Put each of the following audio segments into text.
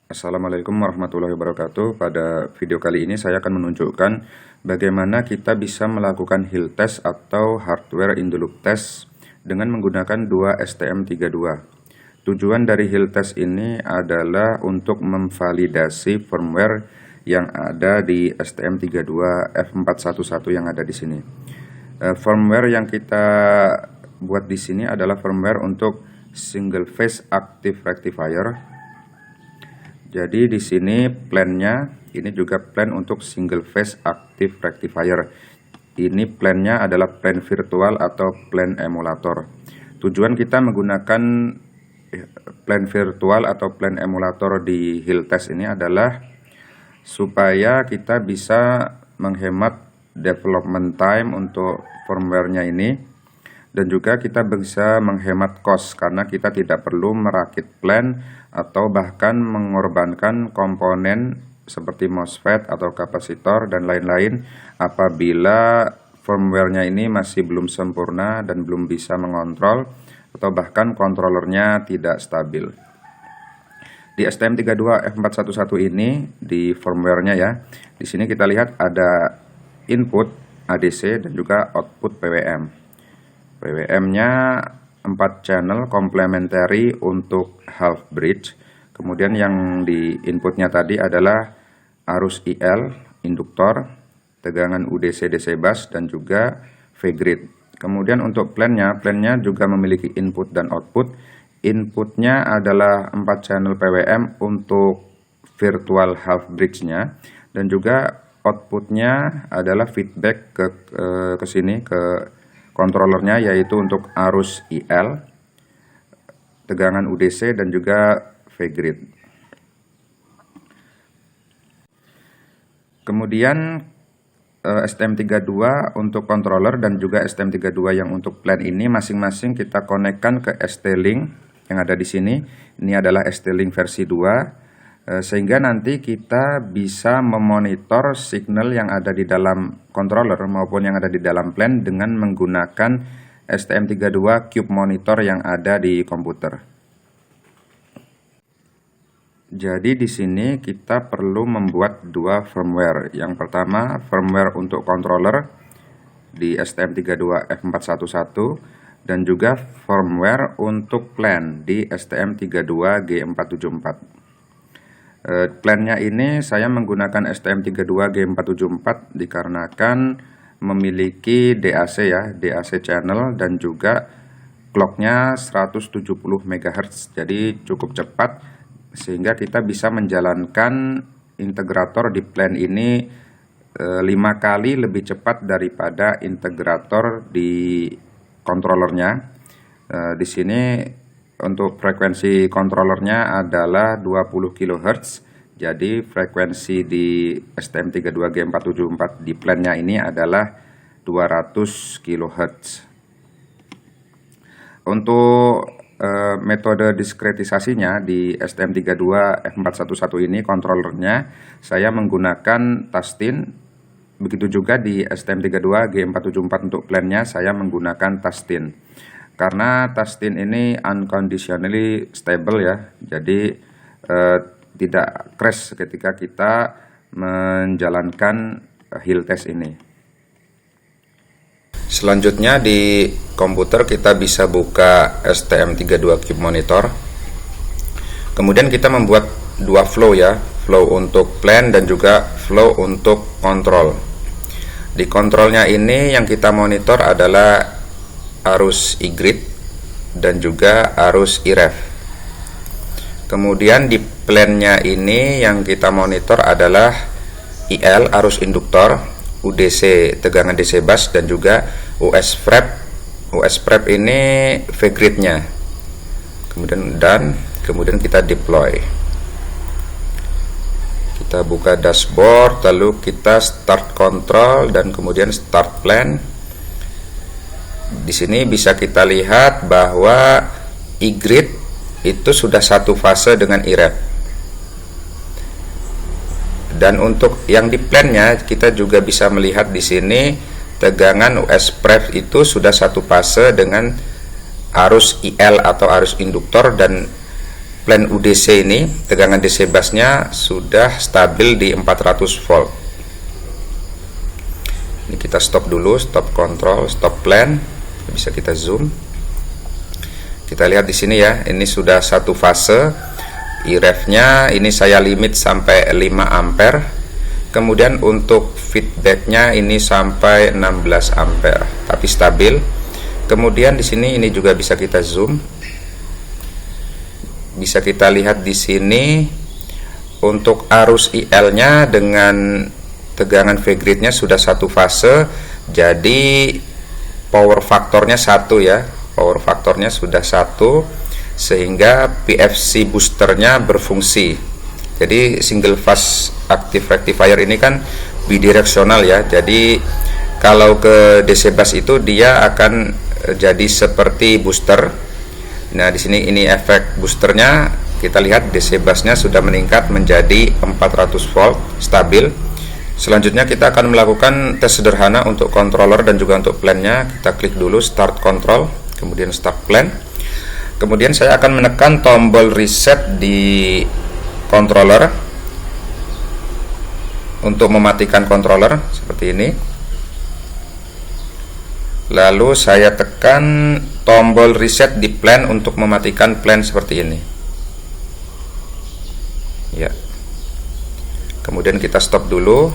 Assalamualaikum warahmatullahi wabarakatuh. Pada video kali ini saya akan menunjukkan bagaimana kita bisa melakukan hill test atau hardware in the loop test dengan menggunakan dua STM32. Tujuan dari hill test ini adalah untuk memvalidasi firmware yang ada di STM32 F411 yang ada di sini. Firmware yang kita buat di sini adalah firmware untuk single phase active rectifier. Jadi di sini plannya ini juga plan untuk single phase active rectifier. Ini plannya adalah plan virtual atau plan emulator. Tujuan kita menggunakan plan virtual atau plan emulator di hill test ini adalah supaya kita bisa menghemat development time untuk firmware-nya ini, dan juga kita bisa menghemat cost karena kita tidak perlu merakit plan atau bahkan mengorbankan komponen seperti MOSFET atau kapasitor dan lain-lain apabila firmware-nya ini masih belum sempurna dan belum bisa mengontrol atau bahkan kontrolernya tidak stabil. Di STM32 F411 ini di firmware-nya ya, di sini kita lihat ada input ADC dan juga output PWM. PWM-nya 4 channel complementary untuk half bridge. Kemudian yang di inputnya tadi adalah arus IL, induktor, tegangan UDC DC bus, dan juga V-grid. Kemudian untuk plannya juga memiliki input dan output. Inputnya adalah 4 channel PWM untuk virtual half bridge-nya, dan juga outputnya adalah feedback ke sini ke kontrolernya, yaitu untuk arus IL, tegangan UDC, dan juga V-grid. Kemudian STM32 untuk controller dan juga STM32 yang untuk plan ini masing-masing kita konekkan ke ST-Link yang ada di sini. Ini adalah ST-Link versi 2. Sehingga nanti kita bisa memonitor signal yang ada di dalam controller maupun yang ada di dalam plan dengan menggunakan STM32 Cube Monitor yang ada di komputer. Jadi di sini kita perlu membuat dua firmware. Yang pertama firmware untuk controller di STM32 F411 dan juga firmware untuk plan di STM32 G474. Plannya ini saya menggunakan STM32 G474 dikarenakan memiliki DAC ya, DAC channel, dan juga clocknya 170 MHz, jadi cukup cepat sehingga kita bisa menjalankan integrator di plan ini 5 kali lebih cepat daripada integrator di controllernya. Di sini untuk frekuensi kontrolernya adalah 20 kHz. Jadi frekuensi di STM32 G474 di plannya ini adalah 200 kHz. Untuk metode diskretisasinya di STM32 F411 ini kontrolernya saya menggunakan Tastin. Begitu juga di STM32 G474 untuk plannya saya menggunakan Tastin. Karena Tastin ini unconditionally stable ya, jadi tidak crash ketika kita menjalankan hill test ini. Selanjutnya di komputer kita bisa buka STM32 Cube Monitor. Kemudian kita membuat dua flow ya, flow untuk plan dan juga flow untuk kontrol. Di kontrolnya ini yang kita monitor adalah arus I-grid dan juga arus I-ref. Kemudian di plannya ini yang kita monitor adalah IL, arus induktor, UDC, tegangan DC bus, dan juga US prep. US prep ini V-grid-nya. Kemudian kita deploy. Kita buka dashboard, lalu kita start control dan kemudian start plan. Di sini bisa kita lihat bahwa I-grid itu sudah satu fase dengan I-ref. Dan untuk yang di plannya kita juga bisa melihat di sini tegangan US prep itu sudah satu fase dengan arus IL atau arus induktor, dan plan UDC ini, tegangan DC busnya sudah stabil di 400 volt. Ini kita stop dulu, stop control, stop plan. Bisa kita zoom. Kita lihat di sini ya, ini sudah satu fase. IREF-nya ini saya limit sampai 5 ampere. Kemudian untuk feedback-nya ini sampai 16 ampere, tapi stabil. Kemudian di sini ini juga bisa kita zoom. Bisa kita lihat di sini untuk arus IL-nya dengan tegangan V-grid-nya sudah satu fase. Jadi power faktornya 1 ya. Power faktornya sudah 1 sehingga PFC boosternya berfungsi. Jadi single phase active rectifier ini kan bidireksional ya. Jadi kalau ke DC bus itu dia akan jadi seperti booster. Nah, di sini ini efek boosternya. Kita lihat DC busnya sudah meningkat menjadi 400 volt stabil. Selanjutnya kita akan melakukan tes sederhana untuk controller dan juga untuk plan-nya. Kita klik dulu start control, kemudian start plan. Kemudian saya akan menekan tombol reset di controller untuk mematikan controller seperti ini. Lalu saya tekan tombol reset di plan untuk mematikan plan seperti ini. Ya. Kemudian kita stop dulu.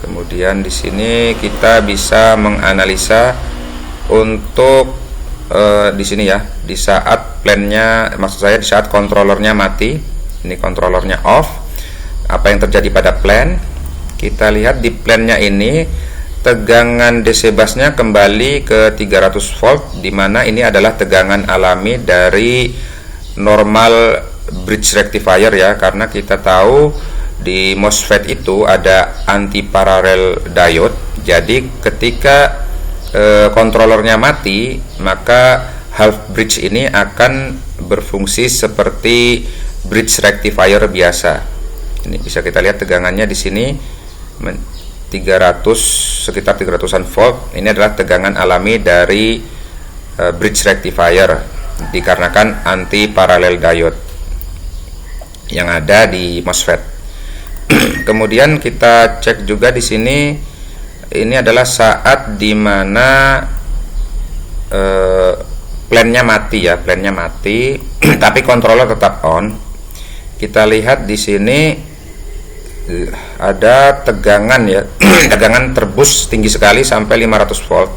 Kemudian di sini kita bisa menganalisa untuk di sini ya, di saat plannya, maksud saya di saat controllernya mati. Ini controllernya off. Apa yang terjadi pada plan? Kita lihat di plannya ini tegangan DC busnya kembali ke 300 volt, di mana ini adalah tegangan alami dari normal bridge rectifier ya, karena kita tahu di MOSFET itu ada anti parallel diode. Jadi ketika controllernya mati, maka half bridge ini akan berfungsi seperti bridge rectifier biasa. Ini bisa kita lihat tegangannya di sini 300, sekitar 300-an volt. Ini adalah tegangan alami dari bridge rectifier dikarenakan anti parallel diode yang ada di MOSFET. Kemudian kita cek juga di sini, ini adalah saat dimana plannya mati ya, plannya mati, tapi controller tetap on. Kita lihat di sini ada tegangan ya, tegangan terbus tinggi sekali sampai 500 volt.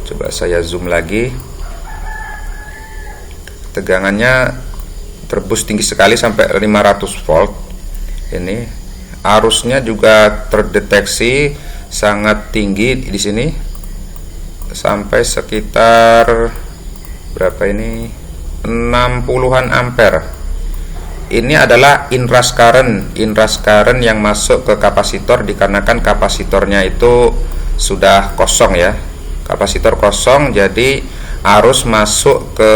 Coba saya zoom lagi. Tegangannya terbus tinggi sekali sampai 500 volt. Ini arusnya juga terdeteksi sangat tinggi di sini, sampai sekitar berapa ini, 60-an ampere. Ini adalah inrush current yang masuk ke kapasitor dikarenakan kapasitornya itu sudah kosong ya. Kapasitor kosong, jadi arus masuk ke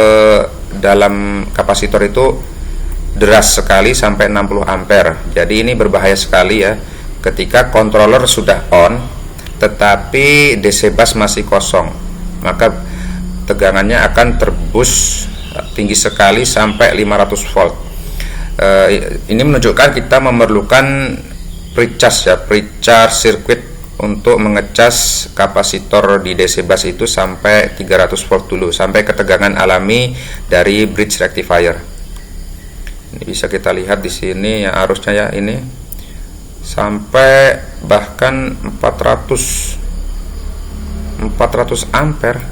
dalam kapasitor itu deras sekali sampai 60 ampere. Jadi ini berbahaya sekali ya ketika controller sudah on tetapi DC bus masih kosong, maka tegangannya akan terbus tinggi sekali sampai 500 volt. Ini menunjukkan kita memerlukan precharge ya, precharge circuit untuk mengecas kapasitor di DC bus itu sampai 300 volt dulu, sampai ke tegangan alami dari bridge rectifier. Ini bisa kita lihat di sini ya arusnya ya, ini sampai bahkan 400 ampere.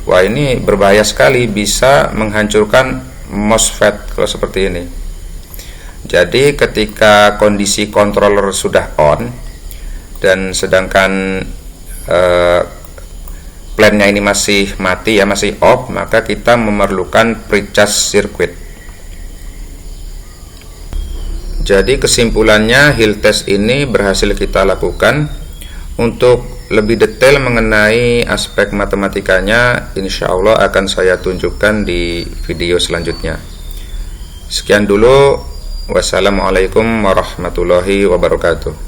Wah, ini berbahaya sekali, bisa menghancurkan MOSFET kalau seperti ini. Jadi ketika kondisi controller sudah on dan sedangkan plannya ini masih mati ya, masih off, maka kita memerlukan precharge circuit. Jadi kesimpulannya, hill test ini berhasil kita lakukan. Untuk lebih detail mengenai aspek matematikanya, insya Allah akan saya tunjukkan di video selanjutnya. Sekian dulu. Wassalamualaikum warahmatullahi wabarakatuh.